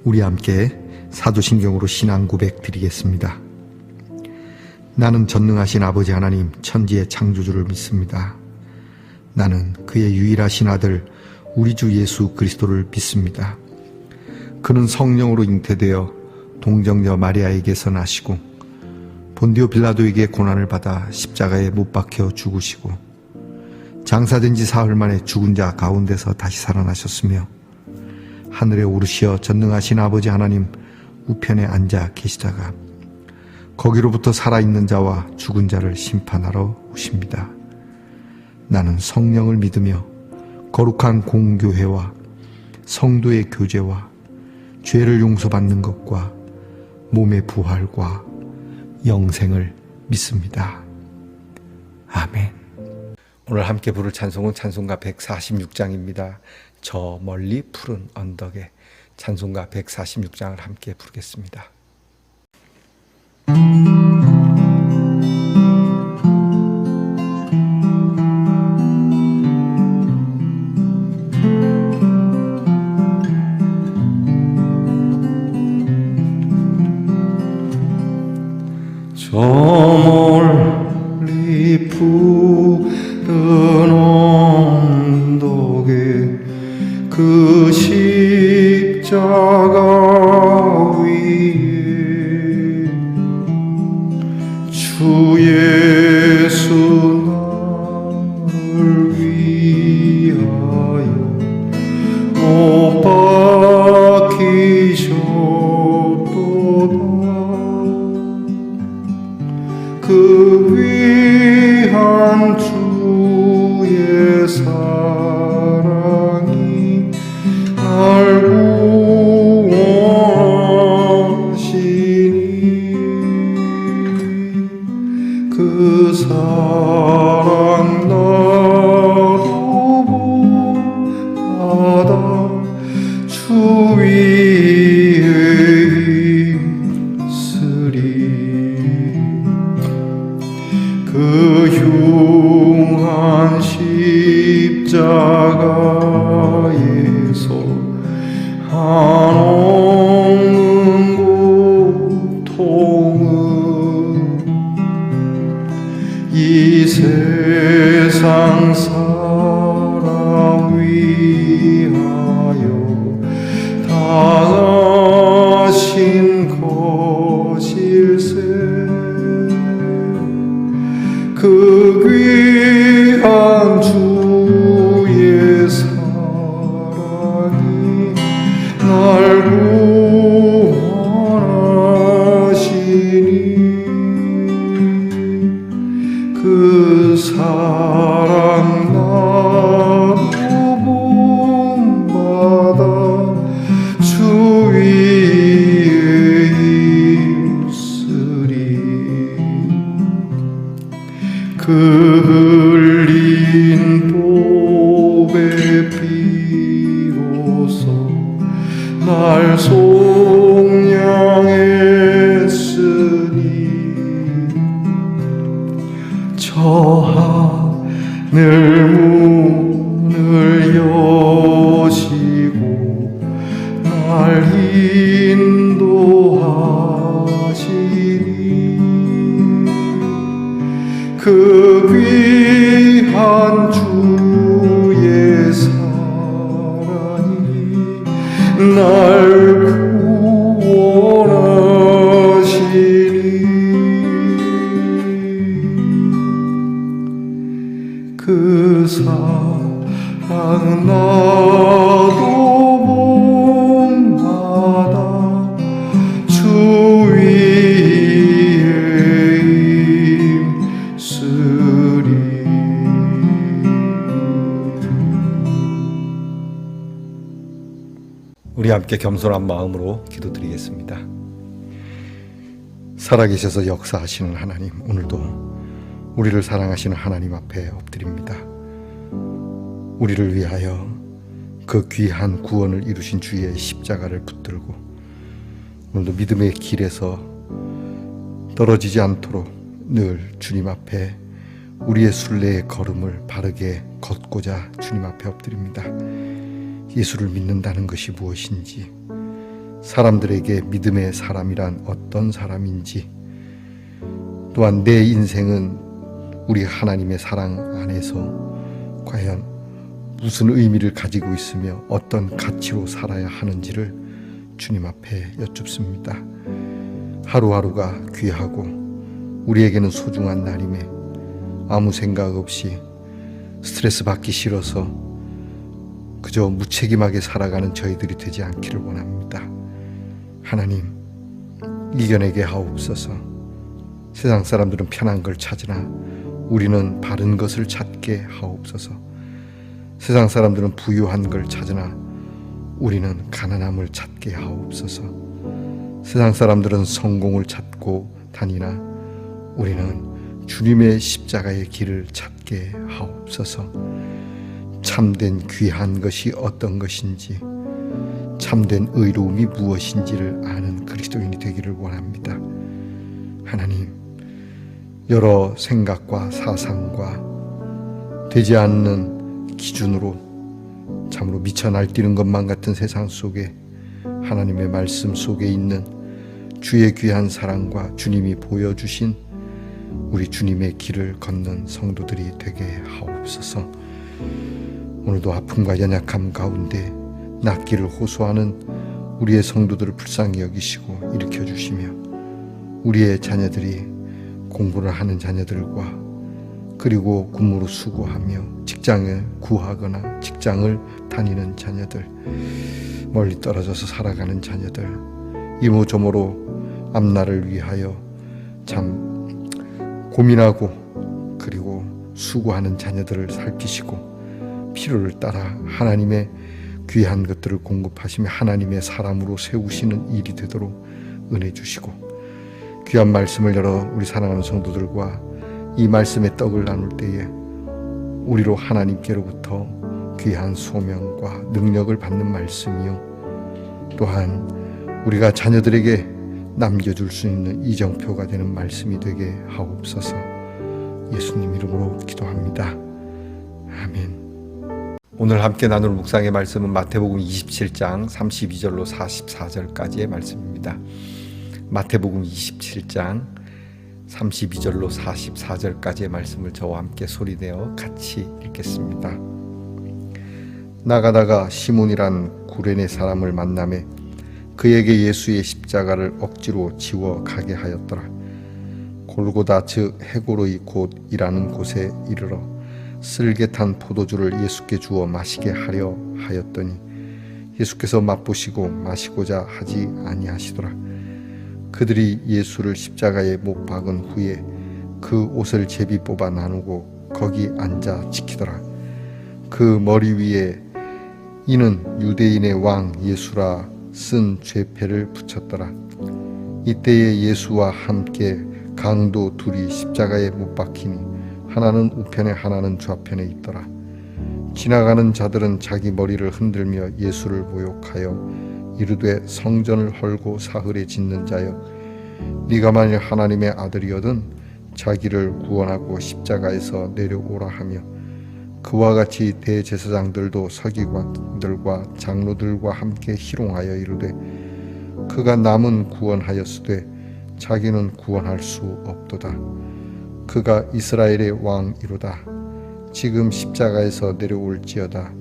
우리 함께 사도신경으로 신앙 고백 드리겠습니다. 나는 전능하신 아버지 하나님 천지의 창조주를 믿습니다. 나는 그의 유일하신 아들 우리 주 예수 그리스도를 믿습니다. 그는 성령으로 잉태되어 동정녀 마리아에게서 나시고 본디오 빌라도에게 고난을 받아 십자가에 못 박혀 죽으시고 장사된 지 사흘 만에 죽은 자 가운데서 다시 살아나셨으며 하늘에 오르시어 전능하신 아버지 하나님 우편에 앉아 계시다가 거기로부터 살아있는 자와 죽은 자를 심판하러 오십니다. 나는 성령을 믿으며 거룩한 공교회와 성도의 교제와 죄를 용서받는 것과 몸의 부활과 영생을 믿습니다. 아멘. 오늘 함께 부를 찬송은 찬송가 146장입니다. 저 멀리 푸른 언덕에 찬송가 146장을 함께 부르겠습니다. 저 멀리 푸른 언덕에 그 십자가 위에 주 예수 나를 위하여 못 박히셨도다. 그 위한 주의 사랑이 날 구원하시니 그 사랑 나도 받아 주 위에 있으리. 그 흉한 십자가에서 한없는 고통은 이 세상 사람 위하여 당하신 것일세. 그 귀한 주의 사랑이 날 구원하시니 그 사랑 나도 본받아 주 위에 있으리. 그 흘린 보배 비로소 날 속량했으니 저 하늘 문을 여시고 날 인도하시니 그 귀한 주의 사랑이 날 구원하시니 그 사랑 나도 본받아 주 위에 있으리. 우리 함께 겸손한 마음으로 기도드리겠습니다. 살아계셔서 역사하시는 하나님, 오늘도 우리를 사랑하시는 하나님 앞에 엎드립니다. 우리를 위하여 그 귀한 구원을 이루신 주의 십자가를 붙들고 오늘도 믿음의 길에서 떨어지지 않도록 늘 주님 앞에 우리의 순례의 걸음을 바르게 걷고자 주님 앞에 엎드립니다. 예수를 믿는다는 것이 무엇인지, 사람들에게 믿음의 사람이란 어떤 사람인지, 또한 내 인생은 우리 하나님의 사랑 안에서 과연 무슨 의미를 가지고 있으며 어떤 가치로 살아야 하는지를 주님 앞에 여쭙습니다. 하루하루가 귀하고 우리에게는 소중한 날임에 아무 생각 없이 스트레스 받기 싫어서 그저 무책임하게 살아가는 저희들이 되지 않기를 원합니다. 하나님, 이겨내게 하옵소서. 세상 사람들은 편한 걸 찾으나 우리는 바른 것을 찾게 하옵소서. 세상 사람들은 부유한 걸 찾으나 우리는 가난함을 찾게 하옵소서. 세상 사람들은 성공을 찾고 다니나 우리는 주님의 십자가의 길을 찾게 하옵소서. 참된 귀한 것이 어떤 것인지, 참된 의로움이 무엇인지를 아는 그리스도인이 되기를 원합니다. 하나님, 여러 생각과 사상과 되지 않는 기준으로 참으로 미쳐 날뛰는 것만 같은 세상 속에 하나님의 말씀 속에 있는 주의 귀한 사랑과 주님이 보여주신 우리 주님의 길을 걷는 성도들이 되게 하옵소서. 오늘도 아픔과 연약함 가운데 낫기를 호소하는 우리의 성도들을 불쌍히 여기시고 일으켜 주시며, 우리의 자녀들이 공부를 하는 자녀들과 그리고 군무로 수고하며 직장을 구하거나 직장을 다니는 자녀들, 멀리 떨어져서 살아가는 자녀들, 이모저모로 앞날을 위하여 참 고민하고 그리고 수고하는 자녀들을 살피시고 필요를 따라 하나님의 귀한 것들을 공급하시며 하나님의 사람으로 세우시는 일이 되도록 은혜 주시고, 귀한 말씀을 열어 우리 사랑하는 성도들과 이 말씀의 떡을 나눌 때에 우리로 하나님께로부터 귀한 소명과 능력을 받는 말씀이요, 또한 우리가 자녀들에게 남겨줄 수 있는 이정표가 되는 말씀이 되게 하옵소서. 예수님 이름으로 기도합니다. 아멘. 오늘 함께 나눌 묵상의 말씀은 마태복음 27장 32절로 44절까지의 말씀입니다. 마태복음 27장 32절로 44절까지의 말씀을 저와 함께 소리내어 같이 읽겠습니다. 나가다가 시몬이란 구레네 사람을 만나매 그에게 예수의 십자가를 억지로 지워 가게 하였더라. 골고다 즉 해골의 곳이라는 곳에 이르러 쓸개 탄 포도주를 예수께 주어 마시게 하려 하였더니 예수께서 맛보시고 마시고자 하지 아니하시더라. 그들이 예수를 십자가에 못 박은 후에 그 옷을 제비 뽑아 나누고 거기 앉아 지키더라. 그 머리 위에 이는 유대인의 왕 예수라 쓴 죄패를 붙였더라. 이때에 예수와 함께 강도 둘이 십자가에 못 박히니 하나는 우편에 하나는 좌편에 있더라. 지나가는 자들은 자기 머리를 흔들며 예수를 모욕하여 이르되 성전을 헐고 사흘에 짓는 자여, 네가 만일 하나님의 아들이거든 자기를 구원하고 십자가에서 내려오라 하며, 그와 같이 대제사장들도 서기관들과 장로들과 함께 희롱하여 이르되 그가 남은 구원하였으되 자기는 구원할 수 없도다. 그가 이스라엘의 왕이로다. 지금 십자가에서 내려올지어다.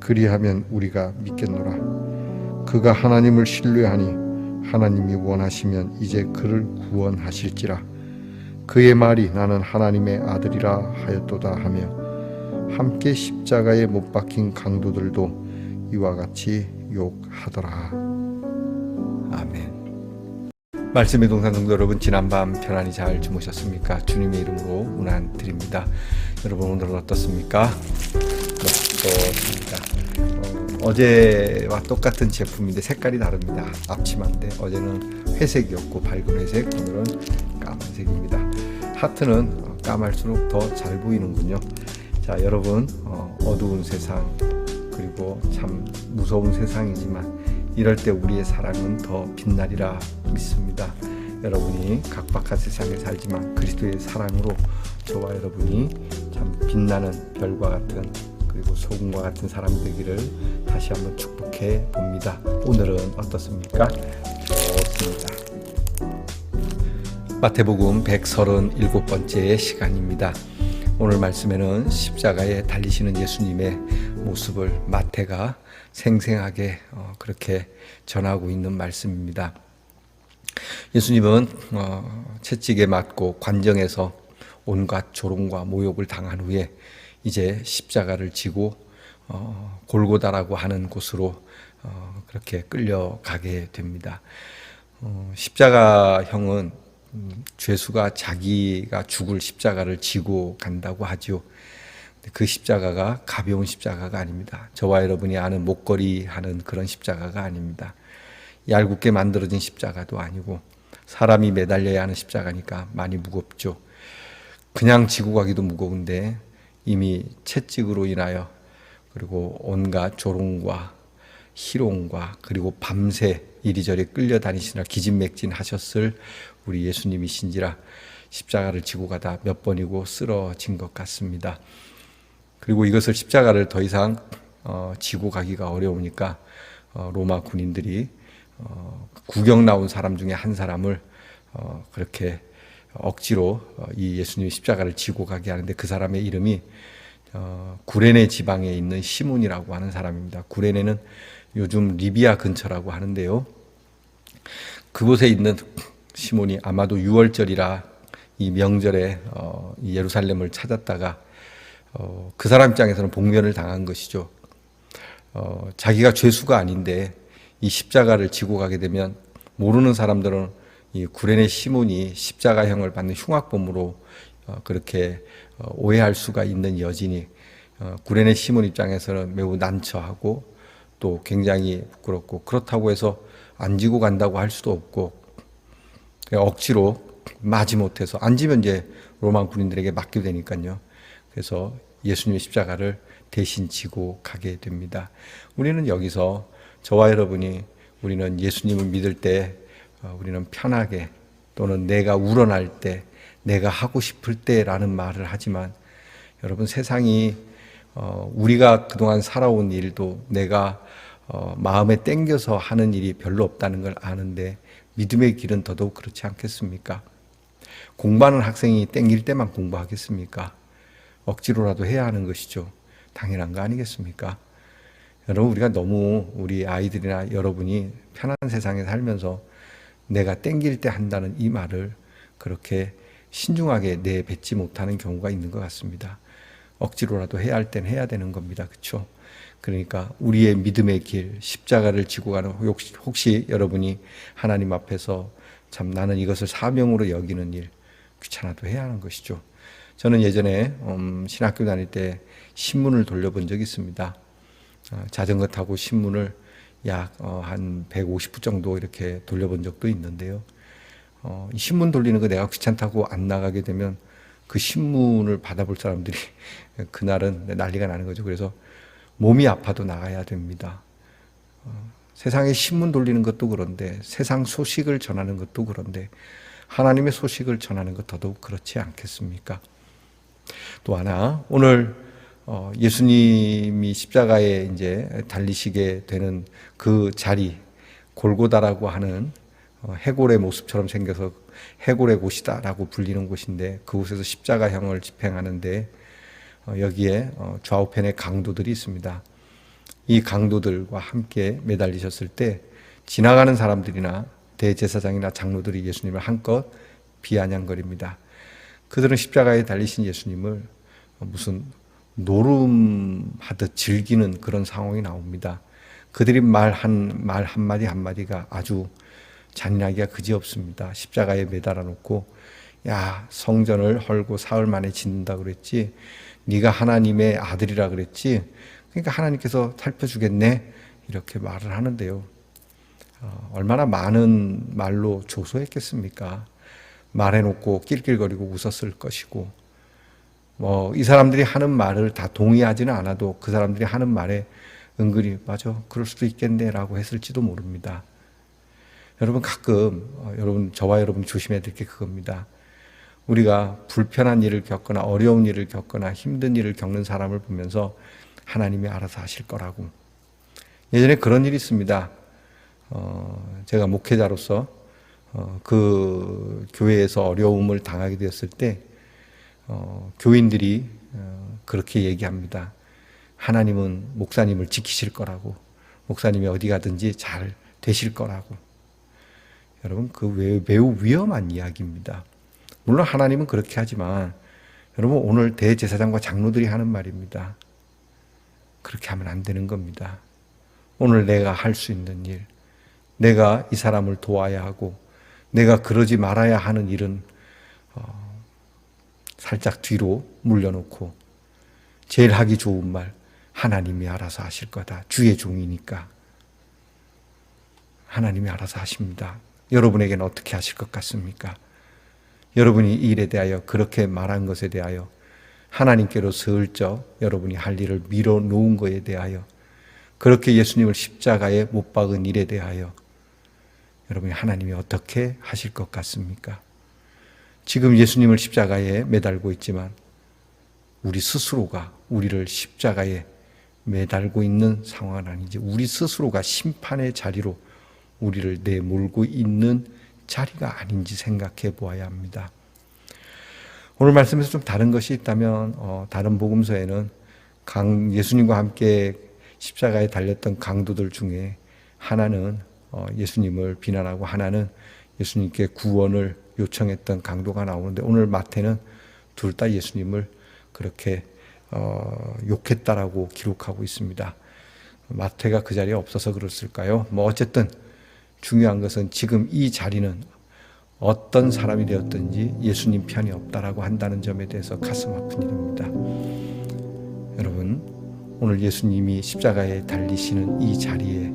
그리하면 우리가 믿겠노라. 그가 하나님을 신뢰하니 하나님이 원하시면 이제 그를 구원하실지라. 그의 말이 나는 하나님의 아들이라 하였도다 하며 함께 십자가에 못 박힌 강도들도 이와 같이 욕하더라. 아멘. 말씀의 동산 성도 여러분, 지난밤 편안히 잘 주무셨습니까? 주님의 이름으로 문안 드립니다. 여러분 오늘은 어떻습니까? 어떻습니까? 어제와 똑같은 제품인데 색깔이 다릅니다. 앞치마인데 어제는 회색이었고 밝은 회색, 오늘은 까만색입니다. 하트는 까말수록 더 잘 보이는군요. 자, 여러분, 어두운 세상 그리고 참 무서운 세상이지만 이럴 때 우리의 사랑은 더 빛나리라 믿습니다. 여러분이 각박한 세상에 살지만 그리스도의 사랑으로 저와 여러분이 참 빛나는 별과 같은 그 그리고 소금과 같은 사람 되기를 다시 한번 축복해 봅니다. 오늘은 어떻습니까? 좋습니다. 마태복음 137번째 시간입니다. 오늘 말씀에는 십자가에 달리시는 예수님의 모습을 마태가 생생하게 그렇게 전하고 있는 말씀입니다. 예수님은 채찍에 맞고 관정에서 온갖 조롱과 모욕을 당한 후에 이제 십자가를 지고 골고다라고 하는 곳으로 그렇게 끌려가게 됩니다. 십자가형은 죄수가 자기가 죽을 십자가를 지고 간다고 하죠. 그 십자가가 가벼운 십자가가 아닙니다. 저와 여러분이 아는 목걸이 하는 그런 십자가가 아닙니다. 얄궂게 만들어진 십자가도 아니고 사람이 매달려야 하는 십자가니까 많이 무겁죠. 그냥 지고 가기도 무거운데 이미 채찍으로 인하여 그리고 온갖 조롱과 희롱과 그리고 밤새 이리저리 끌려다니시느라 기진맥진하셨을 우리 예수님이신지라 십자가를 지고 가다 몇 번이고 쓰러진 것 같습니다. 그리고 이것을 십자가를 더 이상 지고 가기가 어려우니까 로마 군인들이 구경 나온 사람 중에 한 사람을 그렇게 억지로 이 예수님의 십자가를 지고 가게 하는데 그 사람의 이름이 구레네 지방에 있는 시몬이라고 하는 사람입니다. 구레네는 요즘 리비아 근처라고 하는데요. 그곳에 있는 시몬이 아마도 6월절이라 이 명절에 이 예루살렘을 찾았다가 그 사람 입장에서는 복면을 당한 것이죠. 자기가 죄수가 아닌데 이 십자가를 지고 가게 되면 모르는 사람들은 이 구레네 시몬이 십자가형을 받는 흉악범으로 그렇게 오해할 수가 있는 여진이 구레네 시몬 입장에서는 매우 난처하고 또 굉장히 부끄럽고 그렇다고 해서 안 지고 간다고 할 수도 없고 억지로 마지못해서 안 지면 이제 로마 군인들에게 맡기게 되니까요. 그래서 예수님의 십자가를 대신 지고 가게 됩니다. 우리는 여기서 저와 여러분이 우리는 예수님을 믿을 때 우리는 편하게 또는 내가 우러날 때 내가 하고 싶을 때라는 말을 하지만 여러분 세상이 우리가 그동안 살아온 일도 내가 마음에 땡겨서 하는 일이 별로 없다는 걸 아는데 믿음의 길은 더더욱 그렇지 않겠습니까? 공부하는 학생이 땡길 때만 공부하겠습니까? 억지로라도 해야 하는 것이죠. 당연한 거 아니겠습니까? 여러분 우리가 너무 우리 아이들이나 여러분이 편한 세상에 살면서 내가 땡길 때 한다는 이 말을 그렇게 신중하게 내뱉지 못하는 경우가 있는 것 같습니다. 억지로라도 해야 할 땐 해야 되는 겁니다. 그렇죠? 그러니까 우리의 믿음의 길, 십자가를 지고 가는 혹시 여러분이 하나님 앞에서 참 나는 이것을 사명으로 여기는 일 귀찮아도 해야 하는 것이죠. 저는 예전에 신학교 다닐 때 신문을 돌려본 적이 있습니다. 자전거 타고 신문을 약 한 150부 정도 이렇게 돌려본 적도 있는데요. 이 신문 돌리는 거 내가 귀찮다고 안 나가게 되면 그 신문을 받아볼 사람들이 그날은 난리가 나는 거죠. 그래서 몸이 아파도 나가야 됩니다. 세상에 신문 돌리는 것도 그런데 세상 소식을 전하는 것도 그런데 하나님의 소식을 전하는 것 더더욱 그렇지 않겠습니까? 또 하나 오늘 예수님이 십자가에 이제 달리시게 되는 그 자리 골고다라고 하는 해골의 모습처럼 생겨서 해골의 곳이다라고 불리는 곳인데 그곳에서 십자가형을 집행하는데 여기에 좌우편에 강도들이 있습니다. 이 강도들과 함께 매달리셨을 때 지나가는 사람들이나 대제사장이나 장로들이 예수님을 한껏 비아냥거립니다. 그들은 십자가에 달리신 예수님을 무슨 노름하듯 즐기는 그런 상황이 나옵니다. 그들이 말 한마디 한마디가 아주 잔인하기가 그지없습니다. 십자가에 매달아 놓고 야 성전을 헐고 사흘 만에 짓는다 그랬지 네가 하나님의 아들이라 그랬지 그러니까 하나님께서 살펴주겠네 이렇게 말을 하는데요. 얼마나 많은 말로 조소했겠습니까? 말해놓고 낄낄거리고 웃었을 것이고 이 사람들이 하는 말을 다 동의하지는 않아도 그 사람들이 하는 말에 은근히 맞아 그럴 수도 있겠네 라고 했을지도 모릅니다. 여러분 가끔 저와 여러분 조심해야 될 게 그겁니다. 우리가 불편한 일을 겪거나 어려운 일을 겪거나 힘든 일을 겪는 사람을 보면서 하나님이 알아서 하실 거라고. 예전에 그런 일이 있습니다. 제가 목회자로서 그 교회에서 어려움을 당하게 되었을 때 교인들이 그렇게 얘기합니다. 하나님은 목사님을 지키실 거라고, 목사님이 어디 가든지 잘 되실 거라고. 여러분, 그 매우 위험한 이야기입니다. 물론 하나님은 그렇게 하지만 여러분, 오늘 대제사장과 장로들이 하는 말입니다. 그렇게 하면 안 되는 겁니다. 오늘 내가 할 수 있는 일, 내가 이 사람을 도와야 하고 내가 그러지 말아야 하는 일은 살짝 뒤로 물려놓고 제일 하기 좋은 말, 하나님이 알아서 하실 거다. 주의 종이니까 하나님이 알아서 하십니다. 여러분에게는 어떻게 하실 것 같습니까? 여러분이 이 일에 대하여 그렇게 말한 것에 대하여 하나님께로 슬쩍 여러분이 할 일을 밀어놓은 것에 대하여 그렇게 예수님을 십자가에 못 박은 일에 대하여 여러분이 하나님이 어떻게 하실 것 같습니까? 지금 예수님을 십자가에 매달고 있지만 우리 스스로가 우리를 십자가에 매달고 있는 상황은 아닌지, 우리 스스로가 심판의 자리로 우리를 내몰고 있는 자리가 아닌지 생각해 보아야 합니다. 오늘 말씀에서 좀 다른 것이 있다면 다른 복음서에는 예수님과 함께 십자가에 달렸던 강도들 중에 하나는 예수님을 비난하고 하나는 예수님께 구원을 요청했던 강도가 나오는데, 오늘 마태는 둘 다 예수님을 그렇게 욕했다라고 기록하고 있습니다. 마태가 그 자리에 없어서 그랬을까요? 어쨌든 중요한 것은 지금 이 자리는 어떤 사람이 되었든지 예수님 편이 없다라고 한다는 점에 대해서 가슴 아픈 일입니다. 여러분, 오늘 예수님이 십자가에 달리시는 이 자리에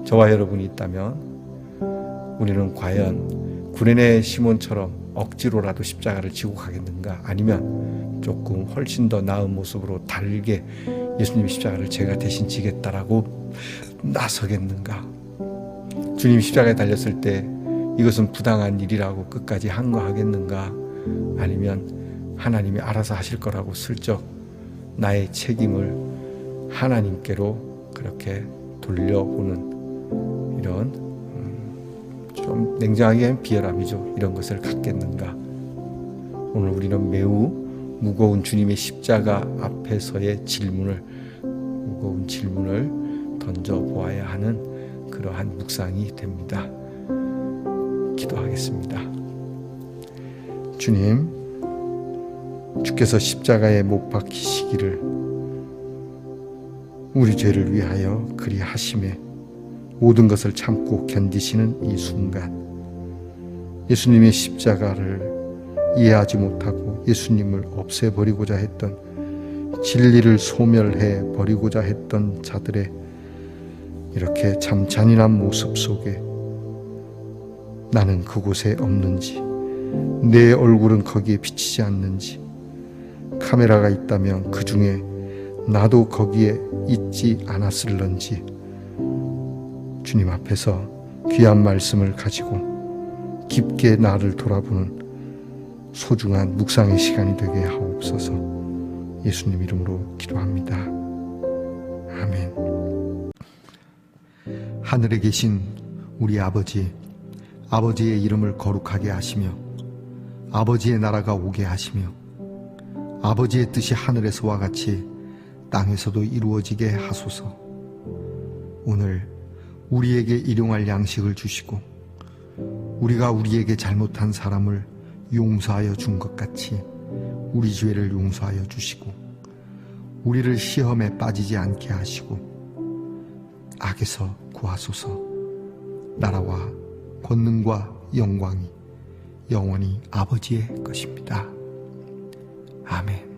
저와 여러분이 있다면 우리는 과연 구레네 시몬처럼 억지로라도 십자가를 지고 가겠는가? 아니면 조금 훨씬 더 나은 모습으로 달게 예수님이 십자가를 제가 대신 지겠다라고 나서겠는가? 주님이 십자가에 달렸을 때 이것은 부당한 일이라고 끝까지 항거하겠는가? 아니면 하나님이 알아서 하실 거라고 슬쩍 나의 책임을 하나님께로 그렇게 돌려보는 이런 좀 냉정하게 비열함이죠. 이런 것을 갖겠는가? 오늘 우리는 매우 무거운 주님의 십자가 앞에서의 무거운 질문을 던져보아야 하는 그러한 묵상이 됩니다. 기도하겠습니다. 주님, 주께서 십자가에 못 박히시기를 우리 죄를 위하여 그리하심에 모든 것을 참고 견디시는 이 순간, 예수님의 십자가를 이해하지 못하고 예수님을 없애버리고자 했던, 진리를 소멸해 버리고자 했던 자들의 이렇게 참 잔인한 모습 속에 나는 그곳에 없는지, 내 얼굴은 거기에 비치지 않는지, 카메라가 있다면 그 중에 나도 거기에 있지 않았을런지 주님 앞에서 귀한 말씀을 가지고 깊게 나를 돌아보는 소중한 묵상의 시간이 되게 하옵소서. 예수님 이름으로 기도합니다. 아멘. 하늘에 계신 우리 아버지, 아버지의 이름을 거룩하게 하시며 아버지의 나라가 오게 하시며 아버지의 뜻이 하늘에서와 같이 땅에서도 이루어지게 하소서. 오늘 우리에게 일용할 양식을 주시고 우리가 우리에게 잘못한 사람을 용서하여 준 것 같이 우리 죄를 용서하여 주시고 우리를 시험에 빠지지 않게 하시고 악에서 구하소서. 나라와 권능과 영광이 영원히 아버지의 것입니다. 아멘.